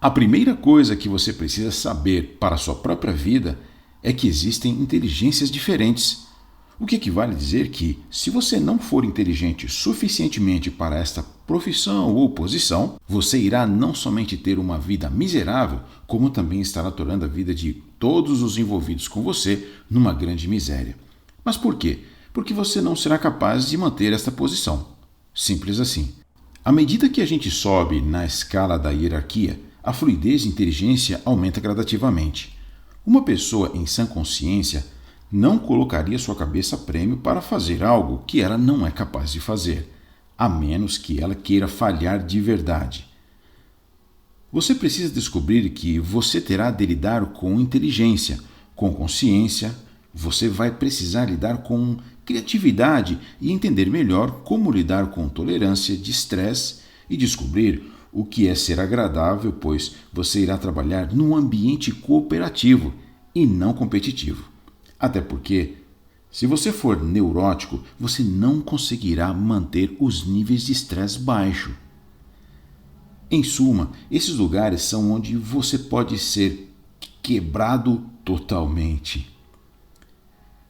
A primeira coisa que você precisa saber para a sua própria vida é que existem inteligências diferentes. O que equivale a dizer que, se você não for inteligente suficientemente para esta profissão ou posição, você irá não somente ter uma vida miserável, como também estará tornando a vida de todos os envolvidos com você numa grande miséria. Mas por quê? Porque você não será capaz de manter esta posição. Simples assim. À medida que a gente sobe na escala da hierarquia, a fluidez e inteligência aumenta gradativamente. Uma pessoa em sã consciência não colocaria sua cabeça a prêmio para fazer algo que ela não é capaz de fazer, a menos que ela queira falhar de verdade. Você precisa descobrir que você terá de lidar com inteligência, com consciência, você vai precisar lidar com criatividade e entender melhor como lidar com tolerância de estresse e descobrir o que é ser agradável, pois você irá trabalhar num ambiente cooperativo e não competitivo. Até porque, se você for neurótico, você não conseguirá manter os níveis de estresse baixos. Em suma, esses lugares são onde você pode ser quebrado totalmente.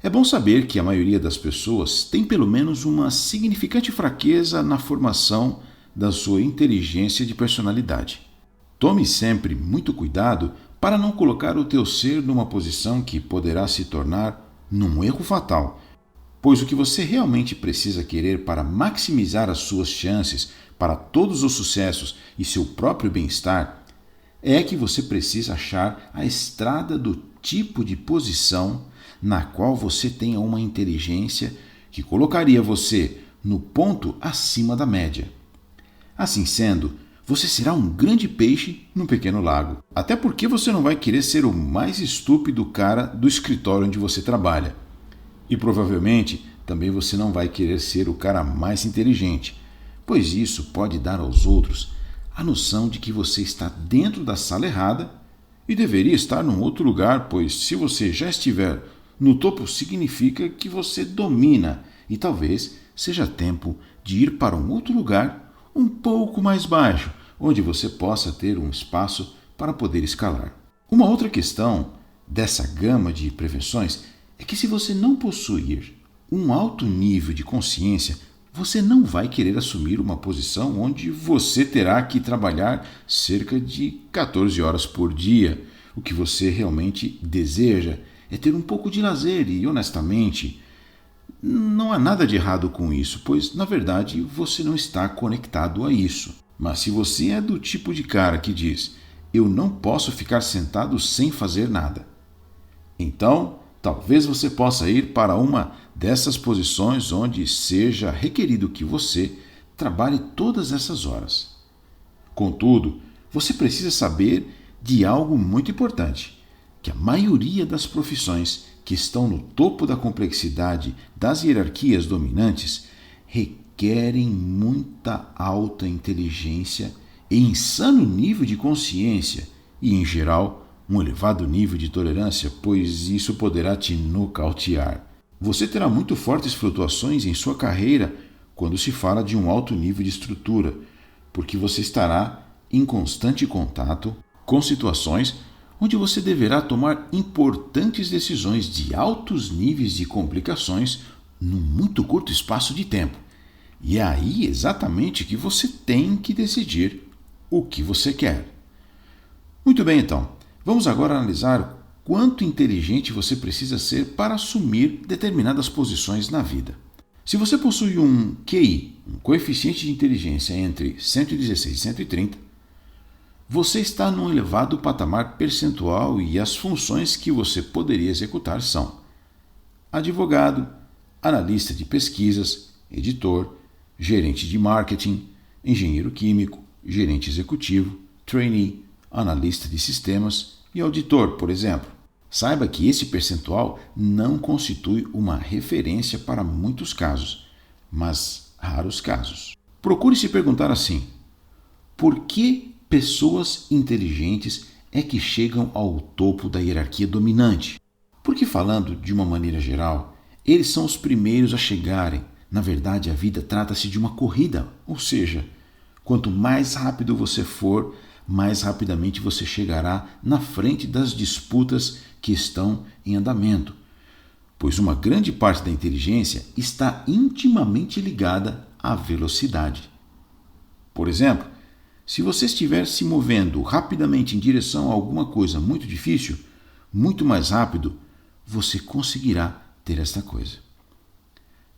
É bom saber que a maioria das pessoas tem pelo menos uma significante fraqueza na formação da sua inteligência de personalidade. Tome sempre muito cuidado para não colocar o teu ser numa posição que poderá se tornar num erro fatal, pois o que você realmente precisa querer para maximizar as suas chances para todos os sucessos e seu próprio bem-estar é que você precisa achar a estrada do tipo de posição na qual você tenha uma inteligência que colocaria você no ponto acima da média. Assim sendo, você será um grande peixe num pequeno lago. Até porque você não vai querer ser o mais estúpido cara do escritório onde você trabalha. E provavelmente também você não vai querer ser o cara mais inteligente, pois isso pode dar aos outros a noção de que você está dentro da sala errada e deveria estar num outro lugar, pois se você já estiver no topo significa que você domina e talvez seja tempo de ir para um outro lugar um pouco mais baixo, onde você possa ter um espaço para poder escalar. Uma outra questão dessa gama de prevenções é que se você não possuir um alto nível de consciência, você não vai querer assumir uma posição onde você terá que trabalhar cerca de 14 horas por dia. O que você realmente deseja é ter um pouco de lazer e, honestamente, não há nada de errado com isso, pois, na verdade, você não está conectado a isso. Mas se você é do tipo de cara que diz, eu não posso ficar sentado sem fazer nada, então, talvez você possa ir para uma dessas posições onde seja requerido que você trabalhe todas essas horas. Contudo, você precisa saber de algo muito importante, que a maioria das profissões que estão no topo da complexidade das hierarquias dominantes requerem muita alta inteligência e insano nível de consciência e, em geral, um elevado nível de tolerância, pois isso poderá te nocautear. Você terá muito fortes flutuações em sua carreira quando se fala de um alto nível de estrutura, porque você estará em constante contato com situações onde você deverá tomar importantes decisões de altos níveis de complicações num muito curto espaço de tempo. E é aí exatamente que você tem que decidir o que você quer. Muito bem, então. Vamos agora analisar quanto inteligente você precisa ser para assumir determinadas posições na vida. Se você possui um QI, um coeficiente de inteligência entre 116 e 130, você está num elevado patamar percentual e as funções que você poderia executar são advogado, analista de pesquisas, editor, gerente de marketing, engenheiro químico, gerente executivo, trainee, analista de sistemas e auditor, por exemplo. Saiba que esse percentual não constitui uma referência para muitos casos, mas raros casos. Procure se perguntar assim: por que pessoas inteligentes é que chegam ao topo da hierarquia dominante? Porque, falando de uma maneira geral, eles são os primeiros a chegarem. Na verdade, a vida trata-se de uma corrida, ou seja, quanto mais rápido você for, mais rapidamente você chegará na frente das disputas que estão em andamento, pois uma grande parte da inteligência está intimamente ligada à velocidade. Por exemplo, se você estiver se movendo rapidamente em direção a alguma coisa muito difícil, muito mais rápido, você conseguirá ter esta coisa.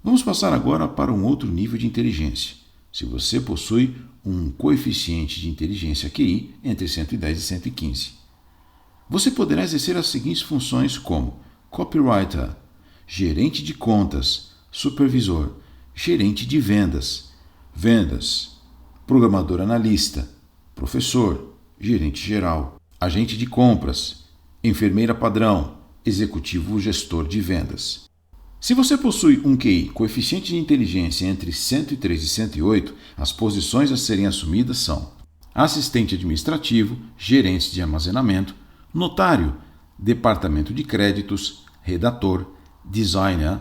Vamos passar agora para um outro nível de inteligência. Se você possui um coeficiente de inteligência QI entre 110 e 115. Você poderá exercer as seguintes funções como copywriter, gerente de contas, supervisor, gerente de vendas, programador analista, professor, gerente geral, agente de compras, enfermeira padrão, executivo gestor de vendas. Se você possui um QI, coeficiente de inteligência entre 103 e 108, as posições a serem assumidas são assistente administrativo, gerente de armazenamento, notário, departamento de créditos, redator, designer,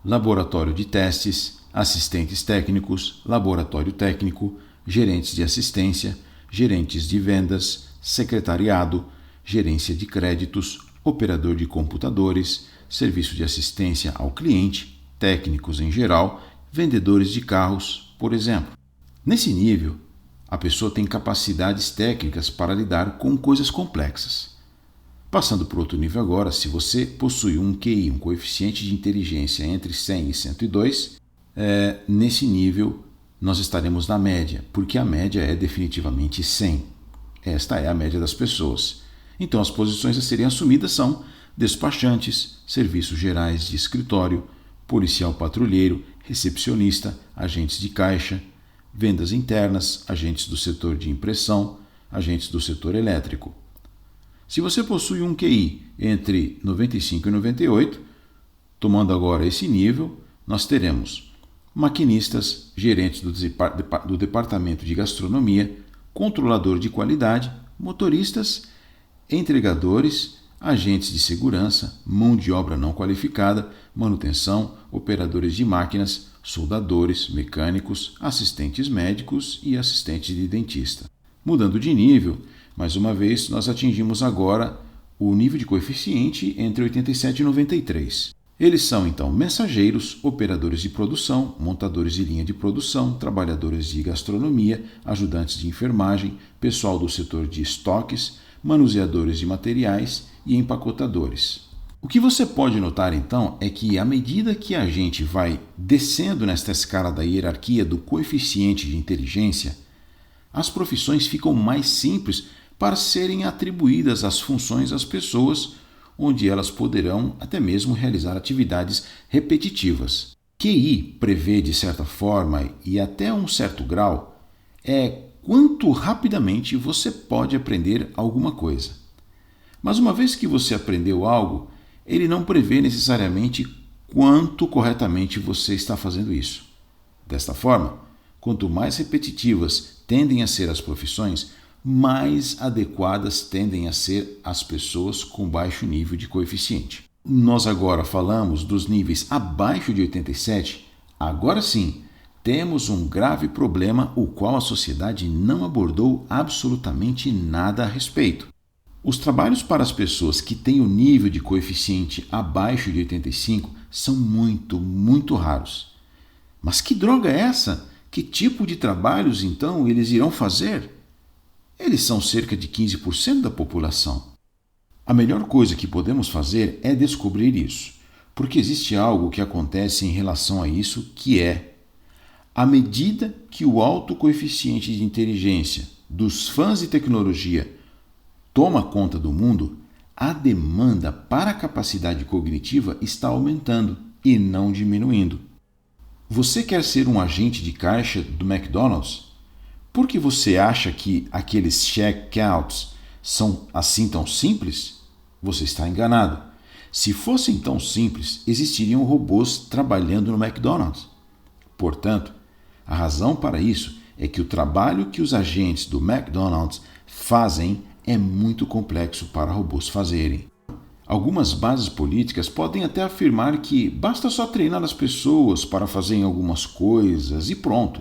laboratório de testes, assistentes técnicos, laboratório técnico, gerentes de assistência, gerentes de vendas, secretariado, gerência de créditos, operador de computadores, serviço de assistência ao cliente, técnicos em geral, vendedores de carros, por exemplo. Nesse nível, a pessoa tem capacidades técnicas para lidar com coisas complexas. Passando para outro nível agora, se você possui um QI, um coeficiente de inteligência entre 100 e 102, nesse nível nós estaremos na média, porque a média é definitivamente 100. Esta é a média das pessoas. Então as posições a serem assumidas são despachantes, serviços gerais de escritório, policial patrulheiro, recepcionista, agentes de caixa, vendas internas, agentes do setor de impressão, agentes do setor elétrico. Se você possui um QI entre 95 e 98, tomando agora esse nível, nós teremos maquinistas, gerentes do departamento de gastronomia, controlador de qualidade, motoristas, entregadores, agentes de segurança, mão de obra não qualificada, manutenção, operadores de máquinas, soldadores, mecânicos, assistentes médicos e assistentes de dentista. Mudando de nível, mais uma vez, nós atingimos agora o nível de coeficiente entre 87 e 93. Eles são, então, mensageiros, operadores de produção, montadores de linha de produção, trabalhadores de gastronomia, ajudantes de enfermagem, pessoal do setor de estoques, manuseadores de materiais e empacotadores. O que você pode notar, então, é que à medida que a gente vai descendo nesta escala da hierarquia do coeficiente de inteligência, as profissões ficam mais simples para serem atribuídas as funções às pessoas, onde elas poderão até mesmo realizar atividades repetitivas. QI prevê, de certa forma e até um certo grau, quanto rapidamente você pode aprender alguma coisa. Mas uma vez que você aprendeu algo, ele não prevê necessariamente quanto corretamente você está fazendo isso. Desta forma, quanto mais repetitivas tendem a ser as profissões, mais adequadas tendem a ser as pessoas com baixo nível de coeficiente. Nós agora falamos dos níveis abaixo de 87. Agora sim, temos um grave problema o qual a sociedade não abordou absolutamente nada a respeito. Os trabalhos para as pessoas que têm o nível de coeficiente abaixo de 85 são muito raros. Mas que droga é essa? Que tipo de trabalhos, então, eles irão fazer? Eles são cerca de 15% da população. A melhor coisa que podemos fazer é descobrir isso, porque existe algo que acontece em relação a isso que é: à medida que o alto coeficiente de inteligência dos fãs de tecnologia toma conta do mundo, a demanda para a capacidade cognitiva está aumentando e não diminuindo. Você quer ser um agente de caixa do McDonald's? Por que você acha que aqueles checkouts são assim tão simples? Você está enganado. Se fossem tão simples, existiriam robôs trabalhando no McDonald's. Portanto, a razão para isso é que o trabalho que os agentes do McDonald's fazem é muito complexo para robôs fazerem. Algumas bases políticas podem até afirmar que basta só treinar as pessoas para fazerem algumas coisas e pronto.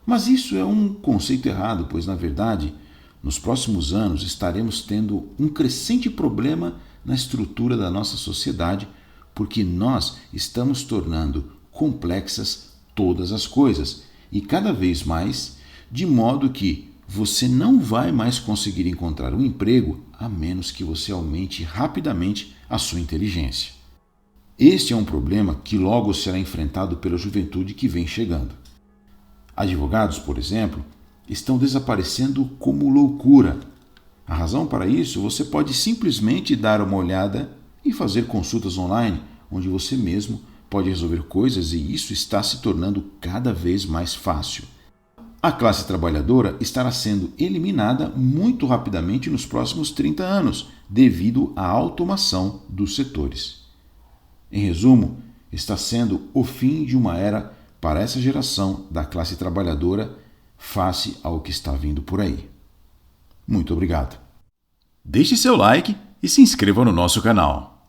Mas isso é um conceito errado, pois, na verdade, Nos próximos anos estaremos tendo um crescente problema na estrutura da nossa sociedade porque nós estamos tornando complexas todas as coisas e cada vez mais, de modo que você não vai mais conseguir encontrar um emprego a menos que você aumente rapidamente a sua inteligência. Este é um problema que logo será enfrentado pela juventude que vem chegando. Advogados, por exemplo, estão desaparecendo como loucura. A razão para isso, você pode simplesmente dar uma olhada e fazer consultas online, onde você mesmo pode resolver coisas e isso está se tornando cada vez mais fácil. A classe trabalhadora estará sendo eliminada muito rapidamente nos próximos 30 anos, devido à automação dos setores. Em resumo, está sendo o fim de uma era para essa geração da classe trabalhadora face ao que está vindo por aí. Muito obrigado. Deixe seu like e se inscreva no nosso canal.